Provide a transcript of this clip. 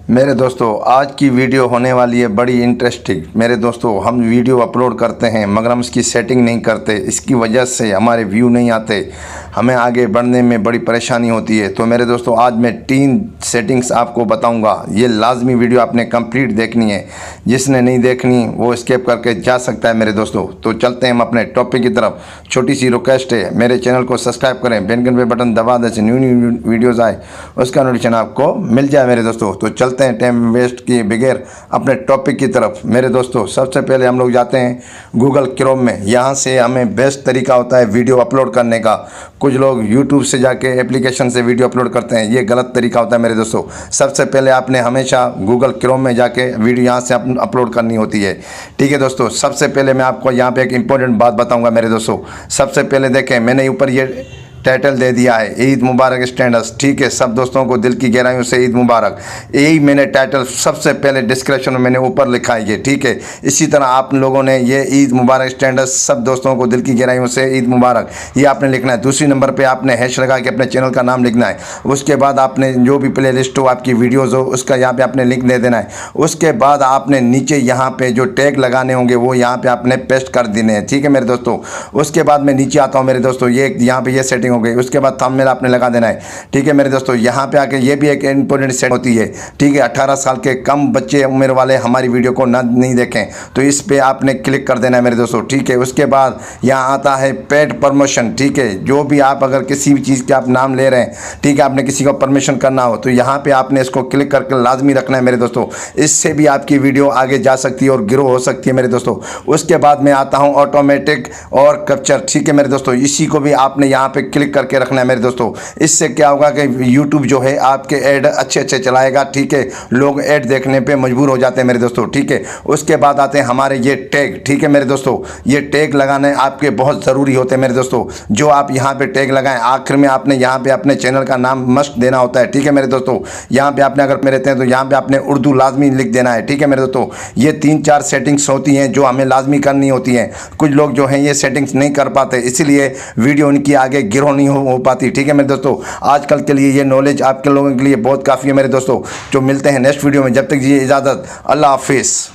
मेरे दोस्तों, आज की वीडियो होने वाली है बड़ी इंटरेस्टिंग। मेरे दोस्तों, हम वीडियो अपलोड करते हैं मगर हम इसकी सेटिंग नहीं करते। इसकी वजह से हमारे व्यू नहीं आते, हमें आगे बढ़ने में बड़ी परेशानी होती है। तो मेरे दोस्तों, आज मैं 3 सेटिंग्स आपको बताऊंगा। ये लाजमी वीडियो आपने कंप्लीट देखनी है। जिसने नहीं देखनी वो स्किप करके जा सकता है। मेरे दोस्तों, तो चलते हैं हम अपने टॉपिक की तरफ। छोटी सी रिक्वेस्ट है, मेरे चैनल को सब्सक्राइब करें, बेल आइकन पे बटन दबा दें, न्यू वीडियोज़ आए उसका नोटिफिकेशन आपको मिल जाए। मेरे दोस्तों, तो चलते हैं टाइम वेस्ट किए बगैर अपने टॉपिक की तरफ। मेरे दोस्तों, सबसे पहले हम लोग जाते हैं गूगल क्रोम में। यहाँ से हमें बेस्ट तरीका होता है वीडियो अपलोड करने का। कुछ लोग यूट्यूब से जाके एप्लीकेशन से वीडियो अपलोड करते हैं, ये गलत तरीका होता है। मेरे दोस्तों, सबसे पहले आपने हमेशा गूगल क्रोम में जाके वीडियो यहाँ से अपलोड करनी होती है। ठीक है दोस्तों, सबसे पहले मैं आपको यहाँ पे एक इंपॉर्टेंट बात बताऊँगा। मेरे दोस्तों, सबसे पहले देखें, मैंने ऊपर ये टाइटल दे दिया है, ईद मुबारक स्टेटस। ठीक है, सब दोस्तों को दिल की गहराइयों से ईद मुबारक। यही मैंने टाइटल सबसे पहले डिस्क्रिप्शन में मैंने ऊपर लिखा है ये। ठीक है, इसी तरह आप लोगों ने ये ईद मुबारक स्टेटस, सब दोस्तों को दिल की गहराइयों से ईद मुबारक, ये आपने लिखना है। दूसरी नंबर पे आपने हैश लगा के अपने चैनल का नाम लिखना है। उसके बाद आपने जो भी प्ले लिस्ट हो, आपकी वीडियोज़ हो, उसका यहाँ पर आपने लिंक दे देना है। उसके बाद आपने नीचे यहाँ पर जो टैग लगाने होंगे वो यहाँ पर आपने पेस्ट कर देने हैं। ठीक है मेरे दोस्तों, उसके बाद मैं नीचे आता हूँ। मेरे दोस्तों, ये यहाँ पर ये सेटिंग हो गई। उसके बाद थंबनेल आपने लगा देना है। ठीक है मेरे दोस्तों, यहाँ पे आके ये भी एक इंपॉर्टेंट सेट होती है। ठीक है, 18 साल के कम बच्चे उम्र वाले हमारी वीडियो को नहीं देखें, तो इस पे आपने क्लिक कर देना है मेरे दोस्तों। ठीक है, उसके बाद यहाँ आता है पेड प्रमोशन। ठीक है, जो भी आप अगर किसी भी चीज़ के आप नाम ले रहे हैं, ठीक है, आपने किसी को परमिशन करना हो तो यहाँ पे आपने इसको क्लिक करके लाजमी रखना है मेरे दोस्तों। इससे भी आपकी वीडियो आगे जा सकती है और ग्रो हो सकती है मेरे दोस्तों। उसके बाद मैं आता हूँ ऑटोमेटिक और कैप्चर। ठीक है मेरे दोस्तों, इसी को भी आपने यहाँ पे क्लिक करके रखना है मेरे दोस्तों। इससे क्या होगा कि YouTube जो है आपके ऐड अच्छे चलाएगा। ठीक है, लोग ऐड देखने पे मजबूर हो जाते हैं मेरे दोस्तों। ठीक है, उसके बाद आते हैं हमारे ये टैग। ठीक है मेरे दोस्तों, ये टैग लगाने आपके बहुत ज़रूरी होते हैं मेरे दोस्तों। जो आप यहाँ पे टैग लगाएं, आखिर में आपने यहाँ पे अपने चैनल का नाम मस्ट देना होता है। ठीक है मेरे दोस्तों, यहाँ पे आपने अगर मेरे रहते हैं तो यहाँ पे आपने उर्दू लाजमी लिख देना है। ठीक है मेरे दोस्तों, ये 3-4 सेटिंग्स होती हैं जो हमें लाजमी करनी होती हैं। कुछ लोग जो हैं ये सेटिंग्स नहीं कर पाते, इसीलिए वीडियो उनकी आगे ग्रो नहीं हो पाती। ठीक है मेरे दोस्तों, आजकल के लिए ये नॉलेज आपके लोगों के लिए बहुत काफ़ी है मेरे दोस्तों। जो मिलते हैं नेक्स्ट वीडियो में, जब तक ये इजाज़त, अल्लाह हाफिज़।